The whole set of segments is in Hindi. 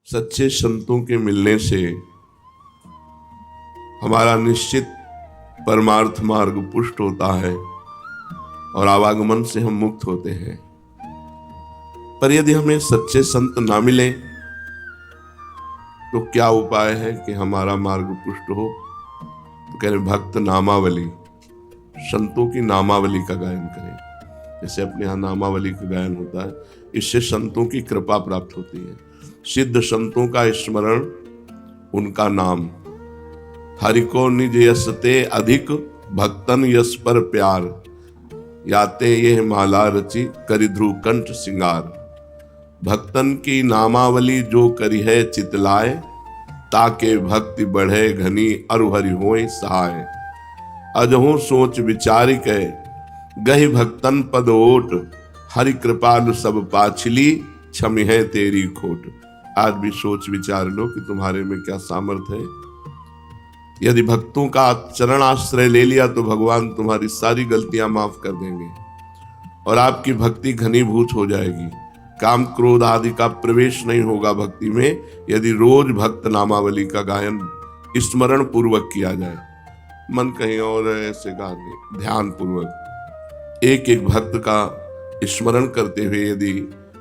सच्चे संतों के मिलने से हमारा निश्चित परमार्थ मार्ग पुष्ट होता है और आवागमन से हम मुक्त होते हैं। पर यदि हमें सच्चे संत ना मिले तो क्या उपाय है कि हमारा मार्ग पुष्ट हो? तो कह रहे भक्त नामावली, संतों की नामावली का गायन करें। जैसे अपने यहाँ नामावली का गायन होता है, इससे संतों की कृपा प्राप्त होती है। सिद्ध संतों का स्मरण, उनका नाम, हरि को निज यसते अधिक भक्तन यस पर प्यार, याते ये माला रचि करि ध्रुव कंठ सिंगार। भक्तन की नामावली जो करी है चितलाए, ताके भक्ति बढ़े घनी अरु हरि होय सहाय। अजहु सोच विचार के गहि भक्तन पद ओट, हरि कृपालु सब पाछली क्षमि है तेरी खोट। आज भी सोच विचार लो कि तुम्हारे में क्या सामर्थ्य है। यदि भक्तों का चरण आश्रय ले लिया तो भगवान तुम्हारी सारी गलतियां माफ कर देंगे और आपकी भक्ति घनीभूत हो जाएगी। काम क्रोध आदि का प्रवेश नहीं होगा भक्ति में, यदि रोज भक्त नामावली का गायन स्मरण पूर्वक किया जाए। मन कहीं और ऐसे गाने ध्यान पूर्वक एक एक भक्त का स्मरण करते हुए यदि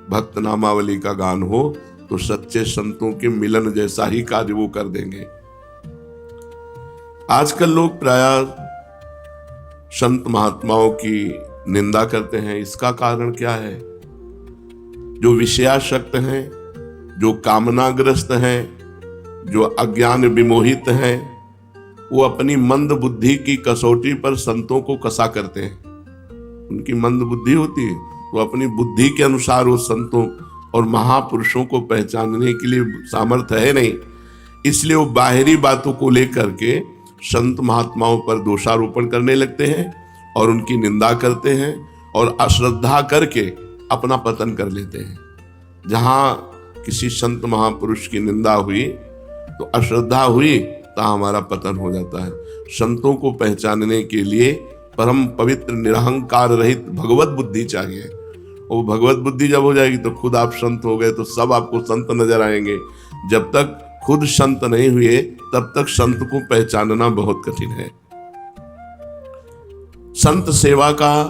भक्त नामावली का गान हो तो सच्चे संतों के मिलन जैसा ही कार्य वो कर देंगे। आजकल लोग प्रायः संत महात्माओं की निंदा करते हैं। इसका कारण क्या है? जो विषयासक्त हैं, जो कामनाग्रस्त हैं, जो अज्ञान विमोहित हैं, वो अपनी मंद बुद्धि की कसौटी पर संतों को कसा करते हैं। उनकी मंद बुद्धि होती है, वो अपनी बुद्धि के अनुसार वो संतों और महापुरुषों को पहचानने के लिए सामर्थ्य है नहीं, इसलिए वो बाहरी बातों को लेकर के संत महात्माओं पर दोषारोपण करने लगते हैं और उनकी निंदा करते हैं और अश्रद्धा करके अपना पतन कर लेते हैं। जहां किसी संत महापुरुष की निंदा हुई तो अश्रद्धा हुई तो हमारा पतन हो जाता है। संतों को पहचानने के लिए परम पवित्र निरहंकार रहित भगवत बुद्धि चाहिए। वो भगवत बुद्धि जब हो जाएगी तो खुद आप संत हो गए तो सब आपको संत नजर आएंगे। जब तक खुद संत नहीं हुए तब तक संत को पहचानना बहुत कठिन है। संत सेवा का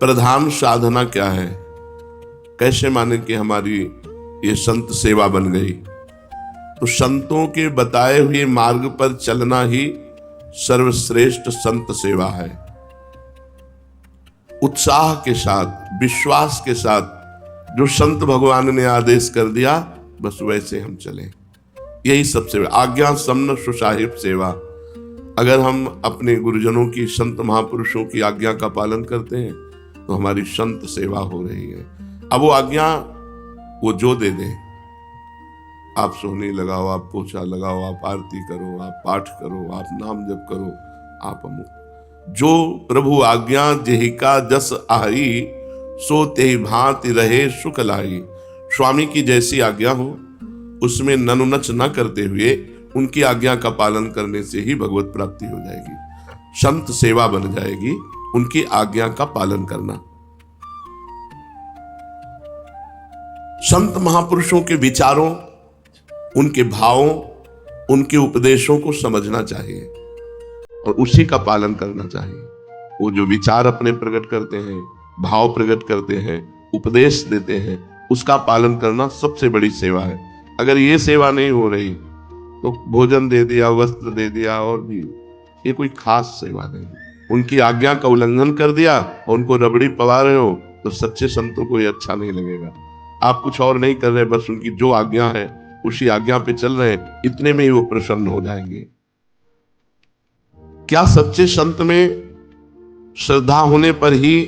प्रधान साधना क्या है? कैसे माने कि हमारी ये संत सेवा बन गई? तो संतों के बताए हुए मार्ग पर चलना ही सर्वश्रेष्ठ संत सेवा है। उत्साह के साथ, विश्वास के साथ जो संत भगवान ने आदेश कर दिया बस वैसे हम चलें, यही सबसे आज्ञा समन सुसाहिब सेवा। अगर हम अपने गुरुजनों की, संत महापुरुषों की आज्ञा का पालन करते हैं तो हमारी संत सेवा हो रही है। अब वो आज्ञा वो जो दे दे, आप सोहनी लगाओ, आप पोछा लगाओ, आप आरती करो, आप पाठ करो, आप नाम जप करो, आप अमुक, जो प्रभु आज्ञा जेहिका जस आई, सो तेहि भांति रहे सुख लाई। स्वामी की जैसी आज्ञा हो उसमें ननुनच न करते हुए उनकी आज्ञा का पालन करने से ही भगवत प्राप्ति हो जाएगी। संत सेवा बन जाएगी उनकी आज्ञा का पालन करना। संत महापुरुषों के विचारों, उनके भावों, उनके उपदेशों को समझना चाहिए और उसी का पालन करना चाहिए। वो जो विचार अपने प्रकट करते हैं, भाव प्रकट करते हैं, उपदेश देते हैं, उसका पालन करना सबसे बड़ी सेवा है। अगर ये सेवा नहीं हो रही तो भोजन दे दिया, वस्त्र दे दिया और भी, ये कोई खास सेवा नहीं। उनकी आज्ञा का उल्लंघन कर दिया और उनको रबड़ी पवा रहे हो तो सच्चे संतों को ये अच्छा नहीं लगेगा। आप कुछ और नहीं कर रहे, बस उनकी जो आज्ञा है उसी आज्ञा पे चल रहे हैं, इतने में ही वो प्रसन्न हो जाएंगे। क्या सच्चे संत में श्रद्धा होने पर ही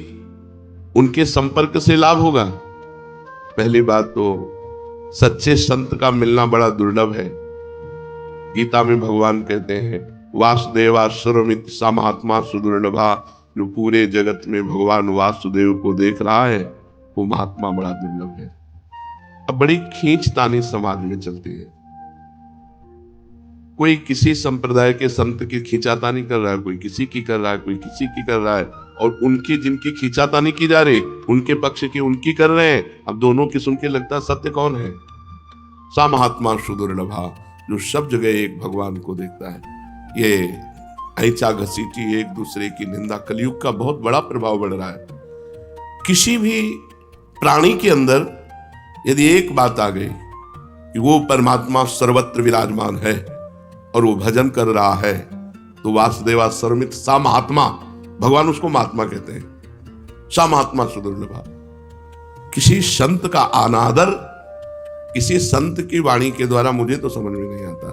उनके संपर्क से लाभ होगा? पहली बात तो सच्चे संत का मिलना बड़ा दुर्लभ है। गीता में भगवान कहते हैं वासुदेवा सर्वमित सा महात्मा सुदुर्लभा। जो पूरे जगत में भगवान वासुदेव को देख रहा है वो महात्मा बड़ा दुर्लभ है। अब बड़ी खींचतानी समाज में चलती है। कोई किसी संप्रदाय के संत की खींचातानी कर रहा है, कोई किसी की कर रहा है, कोई किसी की कर रहा है, और उनकी जिनकी खींचातानी की जा रही उनके पक्ष की उनकी कर रहे हैं। अब दोनों की सुन के लगता है सत्य कौन है? सा महात्मा सुदुर्लभा, जो सब जगह एक भगवान को देखता है। ये ऐचा घसीटी, एक दूसरे की निंदा, कलयुग का बहुत बड़ा प्रभाव बढ़ रहा है। किसी भी प्राणी के अंदर यदि एक बात आ गई कि वो परमात्मा सर्वत्र विराजमान है और वो भजन कर रहा है, तो वासुदेवा सर्वमित सा महात्मा, भगवान उसको महात्मा कहते हैं, सा महात्मा सुदुर्लभा। किसी संत का अनादर किसी संत की वाणी के द्वारा मुझे तो समझ में नहीं आता।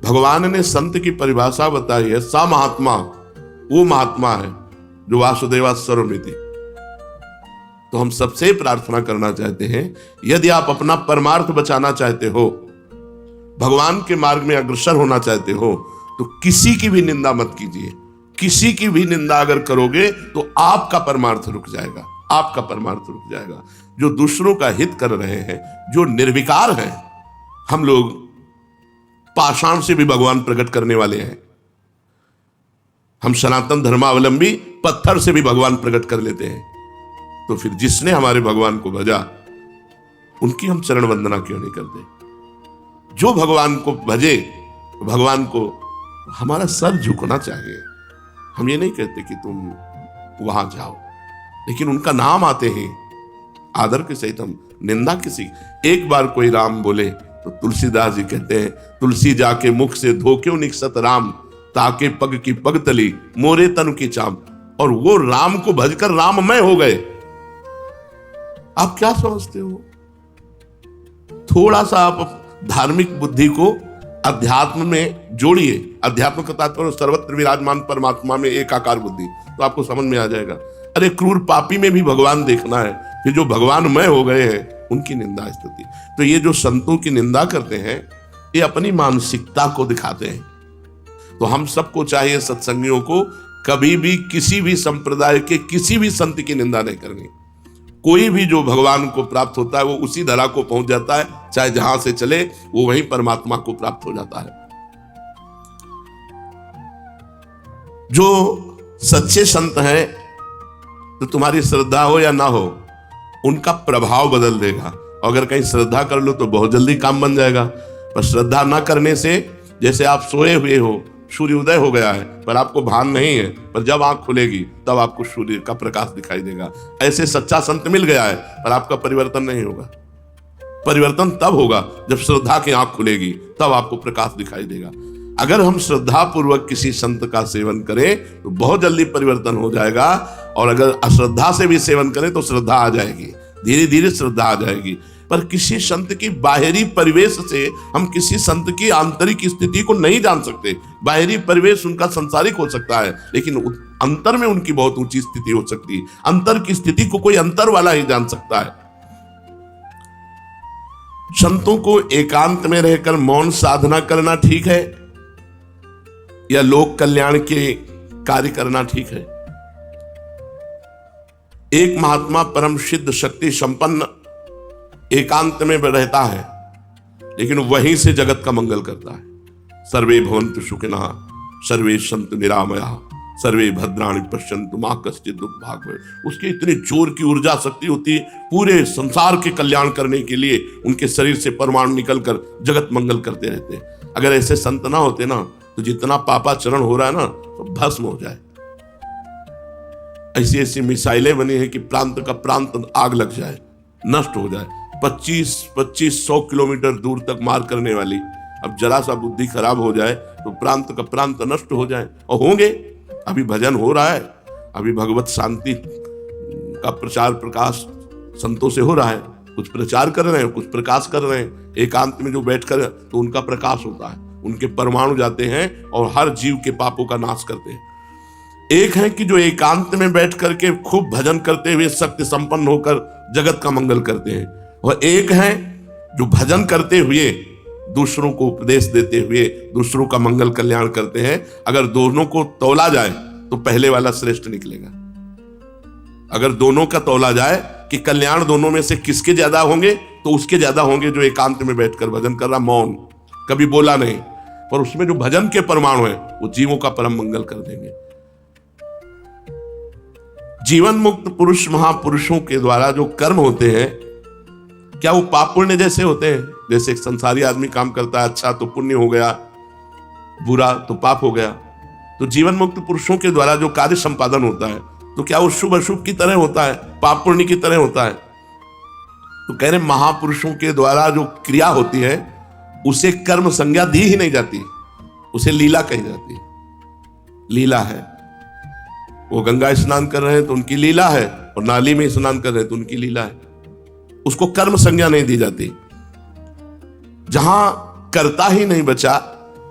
भगवान ने संत की परिभाषा बताई है, सा महात्मा वो महात्मा है जो वासुदेवा सर्वमिति। तो हम सबसे प्रार्थना करना चाहते हैं, यदि आप अपना परमार्थ बचाना चाहते हो, भगवान के मार्ग में अग्रसर होना चाहते हो, तो किसी की भी निंदा मत कीजिए। किसी की भी निंदा अगर करोगे तो आपका परमार्थ रुक जाएगा, आपका परमार्थ रुक जाएगा। जो दूसरों का हित कर रहे हैं, जो निर्विकार हैं, हम लोग पाषाण से भी भगवान प्रकट करने वाले हैं। हम सनातन धर्मावलंबी पत्थर से भी भगवान प्रकट कर लेते हैं। तो फिर जिसने हमारे भगवान को भजा, उनकी हम चरण वंदना क्यों नहीं करते? जो भगवान को भजे, भगवान को हमारा सर झुकना चाहिए। हम ये नहीं कहते कि तुम वहां जाओ, लेकिन उनका नाम आते ही आदर के सहित हम निंदा किसी। एक बार कोई राम बोले तो तुलसीदास जी कहते हैं, तुलसी जाके मुख से धो क्यों निकसत राम, ताके पग की पग तली मोरे तन की चाम। और वो राम को भजकर राममय हो गए। आप क्या समझते हो? थोड़ा सा आप धार्मिक बुद्धि को अध्यात्म में जोड़िए। अध्यात्म का तात्पर्य सर्वत्र विराजमान परमात्मा में एकाकार बुद्धि, तो आपको समझ में आ जाएगा। अरे क्रूर पापी में भी भगवान देखना है, फिर जो भगवानमय हो गए हैं उनकी निंदा स्तुति। तो ये जो संतों की निंदा करते हैं, ये अपनी मानसिकता को दिखाते हैं। तो हम सबको चाहिए, सत्संगियों को, कभी भी किसी भी संप्रदाय के किसी भी संत की निंदा नहीं करनी। कोई भी जो भगवान को प्राप्त होता है वो उसी धरा को पहुंच जाता है, चाहे जहां से चले वो वहीं परमात्मा को प्राप्त हो जाता है। जो सच्चे संत हैं, तो तुम्हारी श्रद्धा हो या ना हो, उनका प्रभाव बदल देगा। अगर कहीं श्रद्धा कर लो तो बहुत जल्दी काम बन जाएगा। पर श्रद्धा ना करने से, जैसे आप सोए हुए हो, सूर्योदय हो गया है पर आपको भान नहीं है, पर जब आंख खुलेगी तब आपको सूर्य का प्रकाश दिखाई देगा। ऐसे सच्चा संत मिल गया है पर आपका परिवर्तन नहीं होगा। परिवर्तन तब होगा जब श्रद्धा की आंख खुलेगी, तब आपको प्रकाश दिखाई देगा। अगर हम श्रद्धा पूर्वक किसी संत का सेवन करें तो बहुत जल्दी परिवर्तन हो जाएगा, और अगर अश्रद्धा से भी सेवन करें तो श्रद्धा आ जाएगी, धीरे धीरे श्रद्धा आ जाएगी। पर किसी संत की बाहरी परिवेश से हम किसी संत की आंतरिक स्थिति को नहीं जान सकते। बाहरी परिवेश उनका संसारिक हो सकता है, लेकिन अंतर में उनकी बहुत ऊंची स्थिति हो सकती है। अंतर की स्थिति को कोई अंतर वाला ही जान सकता है। संतों को एकांत में रहकर मौन साधना करना ठीक है या लोक कल्याण के कार्य करना ठीक है? एक महात्मा परम सिद्ध शक्ति संपन्न एकांत में रहता है, लेकिन वहीं से जगत का मंगल करता है। सर्वे भवन्तु सुखिनः, सर्वे सन्तु निरामयाः, सर्वे भद्राणि पश्यन्तु मा कश्चित् दुःखभाग् भवेत्। उसकी इतनी जोर की ऊर्जा शक्ति होती है, पूरे संसार के कल्याण करने के लिए उनके शरीर से परमाणु निकलकर जगत मंगल करते रहते हैं। अगर ऐसे संत ना होते ना, तो जितना पापाचरण हो रहा है ना, तो भस्म हो जाए। ऐसी ऐसी मिसाइलें बनी है कि प्रांत का प्रांत आग लग जाए, नष्ट हो जाए। 2500 किलोमीटर दूर तक मार करने वाली, अब जरा सा बुद्धि खराब हो जाए तो प्रांत का प्रांत नष्ट हो जाए। और होंगे, अभी भजन हो रहा है, अभी भगवत शांति का प्रचार प्रकाश संतों से हो रहा है। कुछ प्रचार कर रहे हैं, कुछ प्रकाश कर रहे हैं। एकांत में जो बैठकर तो उनका प्रकाश होता है, उनके परमाणु जाते हैं और हर जीव के पापों का नाश करते हैं। एक है कि जो एकांत में बैठ करके खूब भजन करते हुए शक्ति संपन्न होकर जगत का मंगल करते हैं, और एक है जो भजन करते हुए दूसरों को उपदेश देते हुए दूसरों का मंगल कल्याण करते हैं। अगर दोनों को तौला जाए तो पहले वाला श्रेष्ठ निकलेगा। अगर दोनों का तौला जाए कि कल्याण दोनों में से किसके ज्यादा होंगे, तो उसके ज्यादा होंगे जो एकांत में बैठकर भजन कर रहा, मौन, कभी बोला नहीं, पर उसमें जो भजन के परमाणु है वो जीवों का परम मंगल कर देंगे। जीवन मुक्त पुरुष महापुरुषों के द्वारा जो कर्म होते हैं, क्या वो पाप पुण्य जैसे होते हैं? जैसे एक संसारी आदमी काम करता है, अच्छा तो पुण्य हो गया, बुरा तो पाप हो गया। तो जीवन मुक्त पुरुषों के द्वारा जो कार्य संपादन होता है, तो क्या वो शुभ अशुभ की तरह होता है, पाप पुण्य की तरह होता है? तो कह रहे महापुरुषों के द्वारा जो क्रिया होती है उसे कर्म संज्ञा दी ही नहीं जाती, उसे लीला कही जाती है। लीला है, वो गंगा स्नान कर रहे हैं तो उनकी लीला है, और नाली में स्नान कर रहे हैं तो उनकी लीला है, उसको कर्म संज्ञा नहीं दी जाती। जहां कर्ता ही नहीं बचा,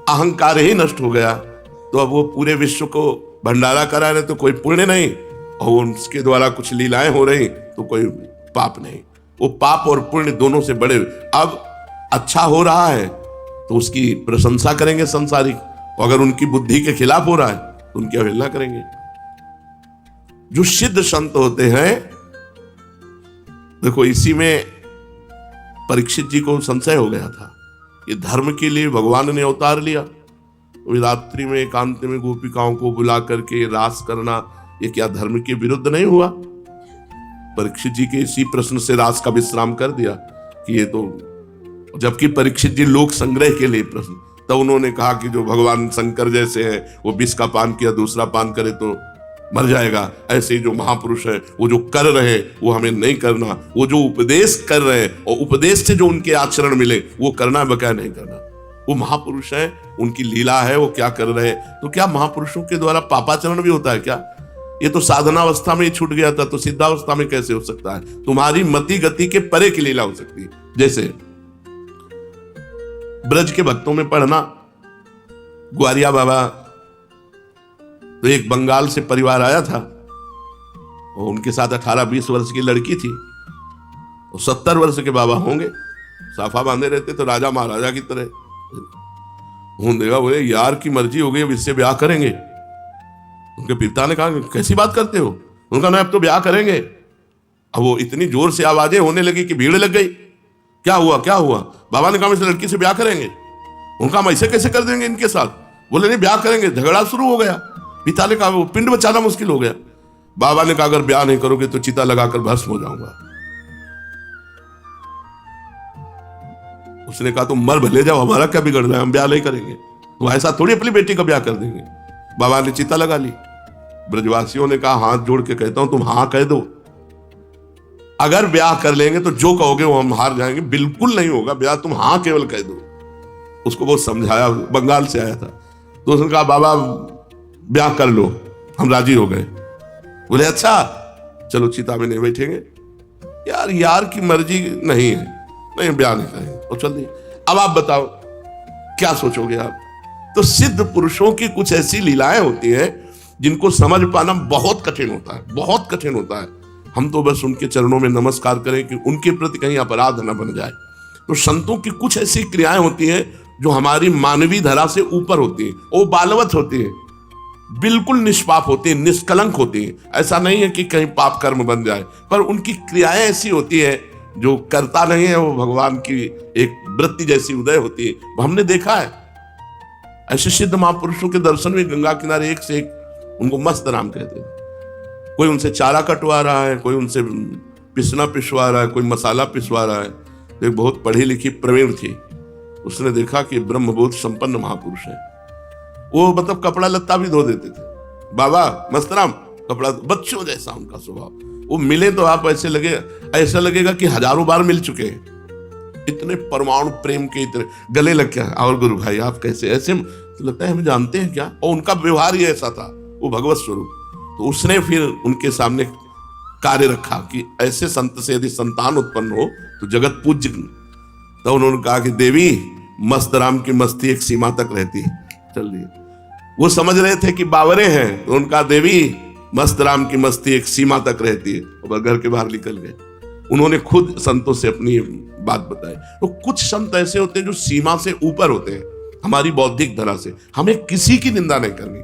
अहंकार ही नष्ट हो गया, तो अब वो पूरे विश्व को भंडारा करा रहे तो कोई पुण्य नहीं, और उसके द्वारा कुछ लीलाएं हो रही तो कोई पाप नहीं। वो पाप और पुण्य दोनों से बड़े। अब अच्छा हो रहा है तो उसकी प्रशंसा करेंगे संसारिक, और अगर उनकी बुद्धि के खिलाफ हो रहा है तो उनकी अवहेलना करेंगे। जो सिद्ध संत होते हैं, देखो इसी में परीक्षित जी को संशय हो गया था, ये धर्म के लिए भगवान ने अवतार लिया, रात्रि में एकांत में गोपिकाओं को बुला करके रास करना, ये क्या धर्म के विरुद्ध नहीं हुआ? परीक्षित जी के इसी प्रश्न से रास का विश्राम कर दिया कि ये तो, जबकि परीक्षित जी लोक संग्रह के लिए प्रश्न, तब उन्होंने कहा कि जो भगवान शंकर जैसे हैं, वो विष का पान किया, दूसरा पान करे तो मर जाएगा, ऐसे ही जो महापुरुष है वो जो कर रहे हैं वो हमें नहीं करना, वो जो उपदेश कर रहे हैं और उपदेश से जो उनके आचरण मिले वो करना बकाया नहीं करना। वो महापुरुष है, उनकी लीला है, वो क्या कर रहे हैं। तो क्या महापुरुषों के द्वारा पापाचरण भी होता है क्या? ये तो साधनावस्था में ही छूट गया था, तो सिद्धावस्था में कैसे हो सकता है? तुम्हारी मति गति के परे की लीला हो सकती है। जैसे ब्रज के भक्तों में पढ़ना, ग्वारिया बाबा, तो एक बंगाल से परिवार आया था और उनके साथ 18-20 वर्ष की लड़की थी, और 70 वर्ष के बाबा होंगे, साफा बांधे रहते तो राजा महाराजा की तरह। देखा, बोले यार की मर्जी हो गई, अब इससे ब्याह करेंगे। उनके पिता ने कहा कैसी बात करते हो? उनका ना अब तो ब्याह करेंगे। अब वो इतनी जोर से आवाजें होने लगी कि भीड़ लग गई। क्या हुआ क्या हुआ? बाबा ने कहा इस लड़की से ब्याह करेंगे। उनका हम ऐसे कैसे कर देंगे इनके साथ? बोले नहीं ब्याह करेंगे। झगड़ा शुरू हो गया। पिता ने कहा वो पिंड बचाना मुश्किल हो गया। बाबा ने कहा अगर ब्याह नहीं करोगे तो चिता लगाकर भस्म हो जाऊंगा। उसने कहा तुम मर भले जाओ, हमारा क्या बिगड़ रहा है, हम ब्याह नहीं करेंगे। तो ऐसा थोड़ी अपनी बेटी का ब्याह कर देंगे। बाबा ने चिता लगा ली। ब्रजवासियों ने कहा हाथ जोड़ के कहता हूं तुम हां कह दो, अगर ब्याह कर लेंगे तो जो कहोगे वो हम हार जाएंगे। बिल्कुल नहीं होगा ब्याह, तुम हां केवल कह दो। उसको बहुत समझाया, बंगाल से आया था। तो उसने कहा बाबा ब्याह कर लो, हम राजी हो गए। बोले अच्छा चलो चिता में नहीं बैठेंगे। यार की मर्जी नहीं है, नहीं ब्याह नहीं करेंगे। और चल दिए। अब आप बताओ क्या सोचोगे आप? तो सिद्ध पुरुषों की कुछ ऐसी लीलाएं होती हैं जिनको समझ पाना बहुत कठिन होता है, बहुत कठिन होता है। हम तो बस उनके चरणों में नमस्कार करें कि उनके प्रति कहीं अपराध न बन जाए। तो संतों की कुछ ऐसी क्रियाएं होती हैं जो हमारी मानवीय धरा से ऊपर होती है, वो बालवत होती है, बिल्कुल निष्पाप होती है, निष्कलंक होती है। ऐसा नहीं है कि कहीं पाप कर्म बन जाए, पर उनकी क्रियाएं ऐसी होती है जो करता नहीं है, वो भगवान की एक वृत्ति जैसी उदय होती है। हमने देखा है ऐसे सिद्ध महापुरुषों के दर्शन में गंगा किनारे एक से एक, उनको मस्त राम कहते हैं। कोई उनसे चारा कटवा रहा है, कोई उनसे पिसना पिसवा रहा है, कोई मसाला पिसवा रहा है। तो एक बहुत पढ़ी लिखी प्रवीण थी, उसने देखा कि ब्रह्मबोध संपन्न महापुरुष है। वो मतलब कपड़ा लत्ता भी धो देते थे। बाबा मस्तराम कपड़ा, बच्चों जैसा उनका स्वभाव। वो मिले तो आप ऐसा लगेगा कि हजारों बार मिल चुके हैं। इतने परमाणु प्रेम के, इतने गले लग गया। और गुरु भाई आप कैसे? ऐसे तो लगता है हमें जानते हैं क्या? और उनका व्यवहार ही ऐसा था, वो भगवत स्वरूप। तो उसने फिर उनके सामने कार्य रखा कि ऐसे संत से यदि संतान उत्पन्न हो तो जगत पूज्य। तो उन्होंने कहा कि देवी मस्त राम की मस्ती एक सीमा तक रहती है। चल रही, वो समझ रहे थे कि बावरे हैं, तो उनका देवी मस्त राम की मस्ती एक सीमा तक रहती है, और घर के बाहर निकल गए। उन्होंने खुद संतों से अपनी बात बताई। तो कुछ संत ऐसे होते हैं जो सीमा से ऊपर होते हैं, हमारी बौद्धिक धरा से। हमें किसी की निंदा नहीं करनी,